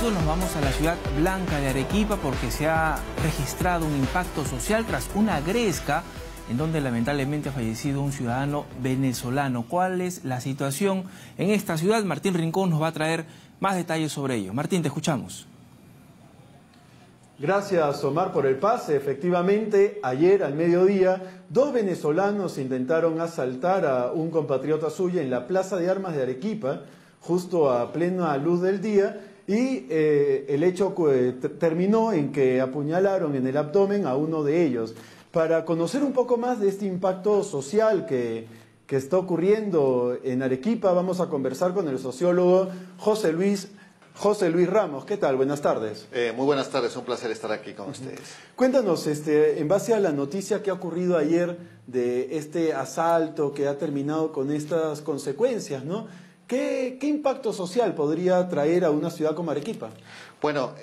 minutos nos vamos a la ciudad blanca de Arequipa porque se ha registrado un impacto social tras una gresca en donde lamentablemente ha fallecido un ciudadano venezolano. ¿Cuál es la situación en esta ciudad? Martín Rincón nos va a traer más detalles sobre ello. Martín, te escuchamos. Gracias, Omar, por el pase. Efectivamente, ayer al mediodía, 2 venezolanos intentaron asaltar a un compatriota suyo en la Plaza de Armas de Arequipa, justo a plena luz del día, y el hecho terminó en que apuñalaron en el abdomen a uno de ellos. Para conocer un poco más de este impacto social que está ocurriendo en Arequipa, vamos a conversar con el sociólogo José Luis Ramos. ¿Qué tal? Buenas tardes. Muy buenas tardes, un placer estar aquí con ustedes. Cuéntanos, en base a la noticia que ha ocurrido ayer de este asalto que ha terminado con estas consecuencias, ¿no? ¿Qué impacto social podría traer a una ciudad como Arequipa? Bueno,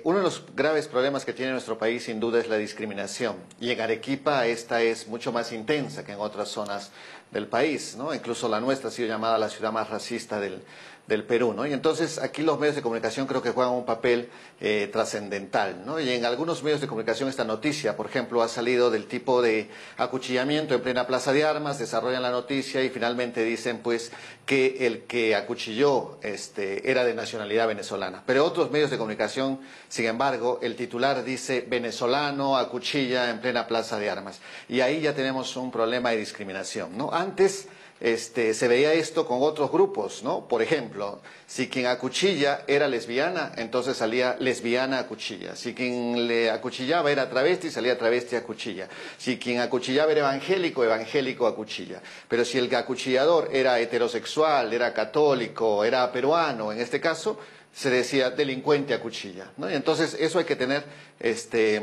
uno de los graves problemas que tiene nuestro país sin duda es la discriminación. Y en Arequipa esta es mucho más intensa que en otras zonas del país, ¿no? Incluso la nuestra ha sido llamada la ciudad más racista del Perú, ¿no? Y entonces aquí los medios de comunicación creo que juegan un papel trascendental, ¿no? Y en algunos medios de comunicación esta noticia, por ejemplo, ha salido del tipo de acuchillamiento en plena Plaza de Armas, desarrollan la noticia y finalmente dicen pues que el que acuchilló era de nacionalidad venezolana. Pero otros medios de comunicación, sin embargo, el titular dice venezolano acuchilla en plena Plaza de Armas. Y ahí ya tenemos un problema de discriminación, ¿no? Antes se veía esto con otros grupos, ¿no? Por ejemplo, si quien acuchilla era lesbiana, entonces salía lesbiana acuchilla. Si quien le acuchillaba era travesti, salía travesti acuchilla. Si quien acuchillaba era evangélico, evangélico acuchilla. Pero si el acuchillador era heterosexual, era católico, era peruano, en este caso, se decía delincuente acuchilla, ¿no? Y entonces eso hay que tener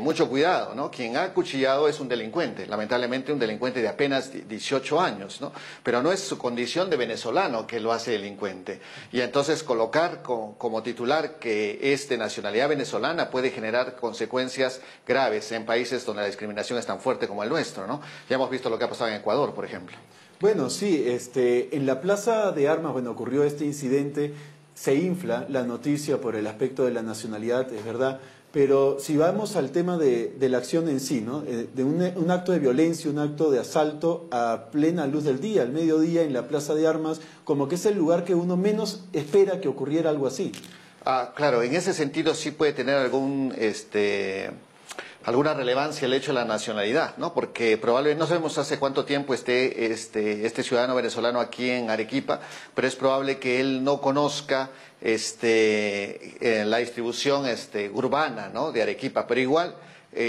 mucho cuidado, ¿no? Quien ha acuchillado es un delincuente, lamentablemente un delincuente de apenas 18 años, ¿no? Pero no es su condición de venezolano que lo hace delincuente. Y entonces colocar como titular que es de nacionalidad venezolana puede generar consecuencias graves en países donde la discriminación es tan fuerte como el nuestro, ¿no? Ya hemos visto lo que ha pasado en Ecuador, por ejemplo. Bueno, sí, en la Plaza de Armas, bueno, ocurrió este incidente. Se infla la noticia por el aspecto de la nacionalidad, es verdad, pero si vamos al tema de la acción en sí, ¿no? De un acto de violencia, un acto de asalto a plena luz del día, al mediodía en la Plaza de Armas, como que es el lugar que uno menos espera que ocurriera algo así. Claro, en ese sentido sí puede tener alguna relevancia el hecho de la nacionalidad, ¿no? Porque probablemente no sabemos hace cuánto tiempo esté este ciudadano venezolano aquí en Arequipa, pero es probable que él no conozca la distribución urbana, ¿no? De Arequipa, pero igual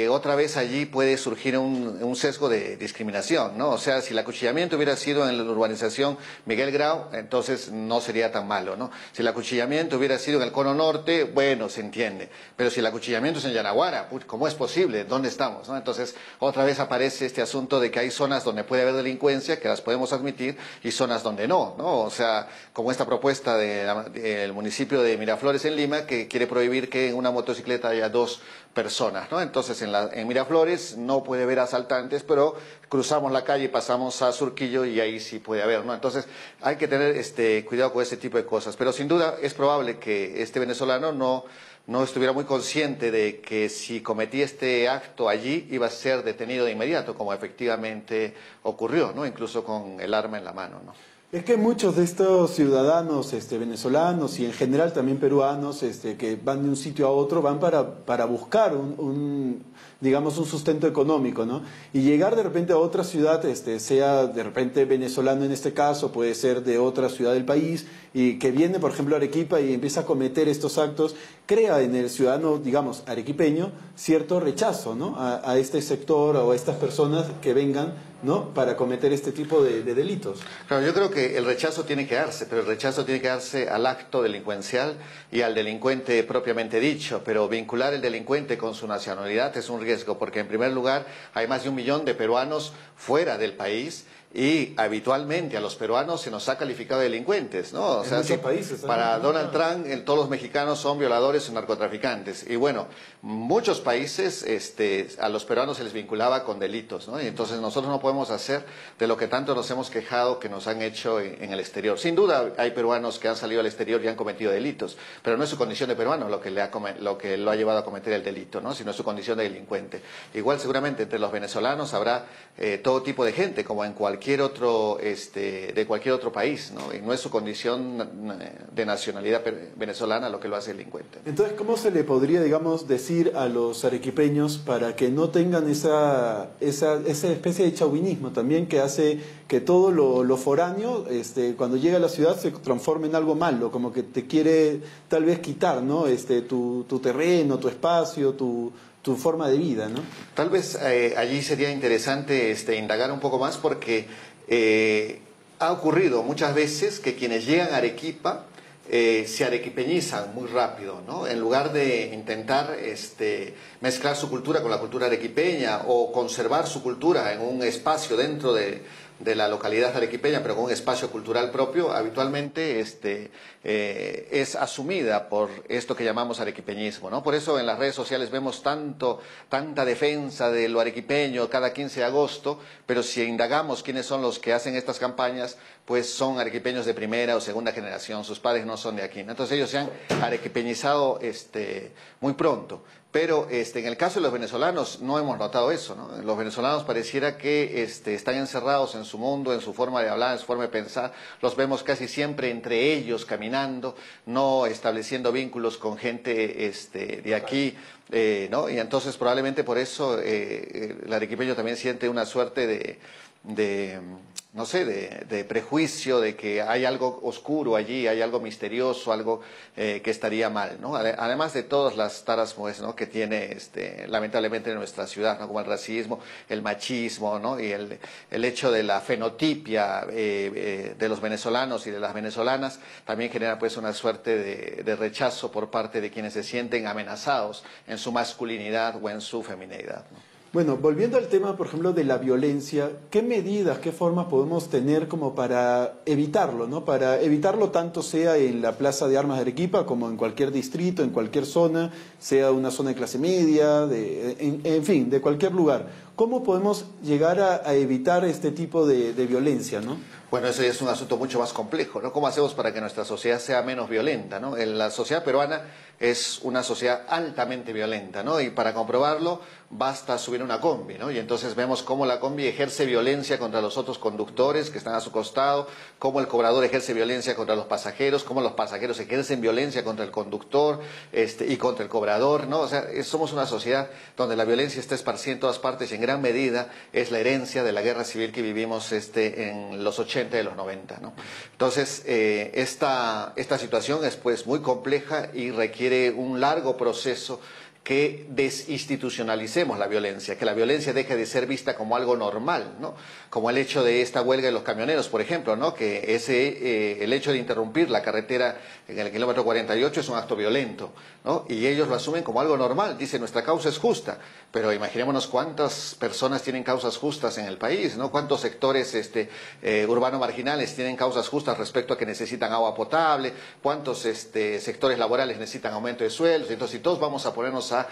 otra vez allí puede surgir un sesgo de discriminación, ¿no? O sea, si el acuchillamiento hubiera sido en la urbanización Miguel Grau, entonces no sería tan malo, ¿no? Si el acuchillamiento hubiera sido en el Cono Norte, bueno, se entiende. Pero si el acuchillamiento es en Yanaguara, ¿cómo es posible? ¿Dónde estamos, no? Entonces, otra vez aparece este asunto de que hay zonas donde puede haber delincuencia, que las podemos admitir, y zonas donde no, ¿no? O sea, como esta propuesta del municipio de Miraflores en Lima, que quiere prohibir que en una motocicleta haya 2 personas, ¿no? Entonces en Miraflores no puede haber asaltantes, pero cruzamos la calle y pasamos a Surquillo y ahí sí puede haber, ¿no? Entonces hay que tener cuidado con ese tipo de cosas, pero sin duda es probable que este venezolano no estuviera muy consciente de que si cometía este acto allí iba a ser detenido de inmediato, como efectivamente ocurrió, ¿no? Incluso con el arma en la mano, ¿no? Es que muchos de estos ciudadanos venezolanos y en general también peruanos que van de un sitio a otro van para buscar digamos, un sustento económico, ¿no? Y llegar de repente a otra ciudad, sea de repente venezolano en este caso, puede ser de otra ciudad del país, y que viene, por ejemplo, a Arequipa y empieza a cometer estos actos, crea en el ciudadano, digamos, arequipeño, cierto rechazo, ¿no? A este sector o a estas personas que vengan, ¿no? Para cometer este tipo de delitos. Claro, yo creo que el rechazo tiene que darse, pero el rechazo tiene que darse al acto delincuencial y al delincuente propiamente dicho, pero vincular el delincuente con su nacionalidad es un riesgo, porque en primer lugar hay más de 1 millón de peruanos fuera del país y habitualmente a los peruanos se nos ha calificado de delincuentes, ¿no? O sea, muchos países, para Donald Trump todos los mexicanos son violadores o narcotraficantes. Y bueno, muchos países a los peruanos se les vinculaba con delitos, ¿no? Y entonces nosotros no podemos hacer de lo que tanto nos hemos quejado que nos han hecho en el exterior. Sin duda hay peruanos que han salido al exterior y han cometido delitos, pero no es su condición de peruano lo que lo ha llevado a cometer el delito, ¿no? Sino su condición de delincuente. Igual seguramente entre los venezolanos habrá todo tipo de gente, como en cualquier otro de cualquier otro país, ¿no? Y no es su condición de nacionalidad venezolana lo que lo hace delincuente. Entonces, ¿cómo se le podría, digamos, decir a los arequipeños para que no tengan esa especie de chauvinismo también que hace que todo lo foráneo, cuando llega a la ciudad, se transforme en algo malo, como que te quiere tal vez quitar, ¿no? Tu terreno, tu espacio, tu forma de vida, ¿no? Tal vez allí sería interesante indagar un poco más porque ha ocurrido muchas veces que quienes llegan a Arequipa se arequipeñizan muy rápido, ¿no? En lugar de intentar mezclar su cultura con la cultura arequipeña o conservar su cultura en un espacio dentro de la localidad arequipeña, pero con un espacio cultural propio, habitualmente es asumida por esto que llamamos arequipeñismo, ¿no? Por eso en las redes sociales vemos tanta defensa de lo arequipeño cada 15 de agosto, pero si indagamos quiénes son los que hacen estas campañas, pues son arequipeños de primera o segunda generación, sus padres no son de aquí, ¿no? Entonces ellos se han arequipeñizado muy pronto. Pero en el caso de los venezolanos no hemos notado eso, ¿no? Los venezolanos pareciera que están encerrados en su mundo, en su forma de hablar, en su forma de pensar. Los vemos casi siempre entre ellos caminando, no estableciendo vínculos con gente de aquí, ¿no? Y entonces probablemente por eso el arequipeño también siente una suerte no sé, de prejuicio de que hay algo oscuro allí, hay algo misterioso, algo que estaría mal, ¿no? Además de todas las taras, pues, ¿no? que tiene lamentablemente en nuestra ciudad, ¿no? Como el racismo, el machismo, ¿no? Y el hecho de la fenotipia de los venezolanos y de las venezolanas también genera pues una suerte de rechazo por parte de quienes se sienten amenazados en su masculinidad o en su feminidad, ¿no? Bueno, volviendo al tema, por ejemplo, de la violencia, ¿qué medidas, qué formas podemos tener como para evitarlo, ¿no? Para evitarlo tanto sea en la Plaza de Armas de Arequipa como en cualquier distrito, en cualquier zona, sea una zona de clase media, en fin, de cualquier lugar. ¿Cómo podemos llegar a evitar este tipo de violencia, ¿no? Bueno, eso es un asunto mucho más complejo, ¿no? ¿Cómo hacemos para que nuestra sociedad sea menos violenta, ¿no? La sociedad peruana es una sociedad altamente violenta, ¿no? Y para comprobarlo basta subir una combi, ¿no? Y entonces vemos cómo la combi ejerce violencia contra los otros conductores que están a su costado, cómo el cobrador ejerce violencia contra los pasajeros, cómo los pasajeros ejercen violencia contra el conductor y contra el cobrador, ¿no? O sea, somos una sociedad donde la violencia está esparcida en todas partes y en gran medida es la herencia de la guerra civil que vivimos en los 80 y los 90, ¿no? Entonces, esta situación es pues muy compleja y requiere un largo proceso que desinstitucionalicemos la violencia, que la violencia deje de ser vista como algo normal, ¿no? Como el hecho de esta huelga de los camioneros, por ejemplo, ¿no? Que el hecho de interrumpir la carretera en el kilómetro 48 es un acto violento, ¿no? Y ellos lo asumen como algo normal, dicen nuestra causa es justa, pero imaginémonos cuántas personas tienen causas justas en el país, ¿no? Cuántos sectores urbanos marginales tienen causas justas respecto a que necesitan agua potable, cuántos sectores laborales necesitan aumento de sueldos. Entonces, si todos vamos a ponernos a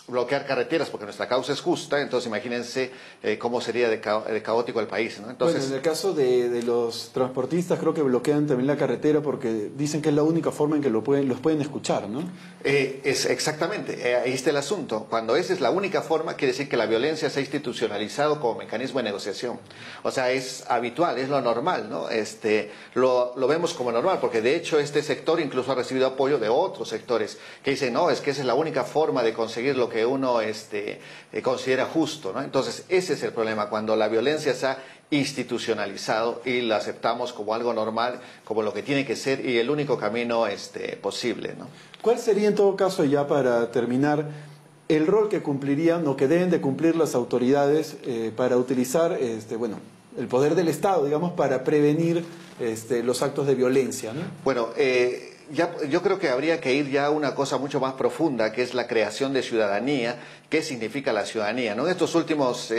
bloquear carreteras porque nuestra causa es justa, entonces imagínense cómo sería de caótico el país, ¿no? Entonces, bueno, en el caso de los transportistas creo que bloquean también la carretera porque dicen que es la única forma en que los pueden escuchar, ¿no? Exactamente, ahí está el asunto. Cuando esa es la única forma, quiere decir que la violencia se ha institucionalizado como mecanismo de negociación. O sea, es habitual, es lo normal, ¿no? Lo vemos como normal, porque de hecho este sector incluso ha recibido apoyo de otros sectores que dicen, no, es que esa es la única forma de conseguir lo que uno considera justo, ¿no? Entonces, ese es el problema, cuando la violencia se ha institucionalizado y la aceptamos como algo normal, como lo que tiene que ser y el único camino posible, ¿no? ¿Cuál sería en todo caso, ya para terminar, el rol que cumplirían o que deben de cumplir las autoridades para utilizar el poder del Estado, digamos, para prevenir los actos de violencia, ¿no? Bueno, yo creo que habría que ir ya a una cosa mucho más profunda, que es la creación de ciudadanía. ¿Qué significa la ciudadanía? ¿No? En estos últimos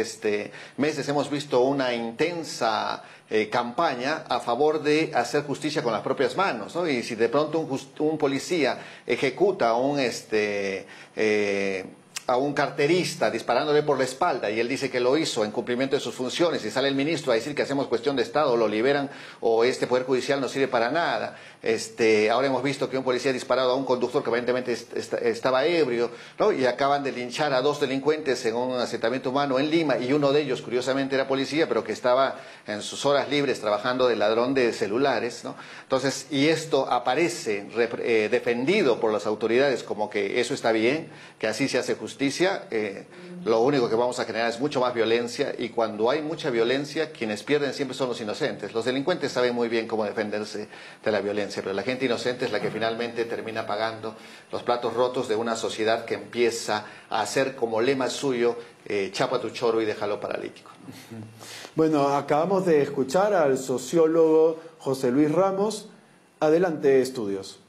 meses hemos visto una intensa campaña a favor de hacer justicia con las propias manos, ¿no? Y si de pronto un policía ejecuta a un carterista disparándole por la espalda y él dice que lo hizo en cumplimiento de sus funciones y sale el ministro a decir que hacemos cuestión de Estado, lo liberan o este Poder Judicial no sirve para nada. Ahora hemos visto que un policía ha disparado a un conductor que aparentemente estaba ebrio, ¿no? Y acaban de linchar a 2 delincuentes en un asentamiento humano en Lima, y uno de ellos curiosamente era policía, pero que estaba en sus horas libres trabajando de ladrón de celulares, ¿no? Entonces, y esto aparece defendido por las autoridades como que eso está bien, que así se hace justicia. Lo único que vamos a generar es mucho más violencia, y cuando hay mucha violencia, quienes pierden siempre son los inocentes. Los delincuentes saben muy bien cómo defenderse de la violencia, pero la gente inocente es la que finalmente termina pagando los platos rotos de una sociedad que empieza a hacer como lema suyo, chapa tu choro y déjalo paralítico. Bueno, acabamos de escuchar al sociólogo José Luis Ramos. Adelante, estudios.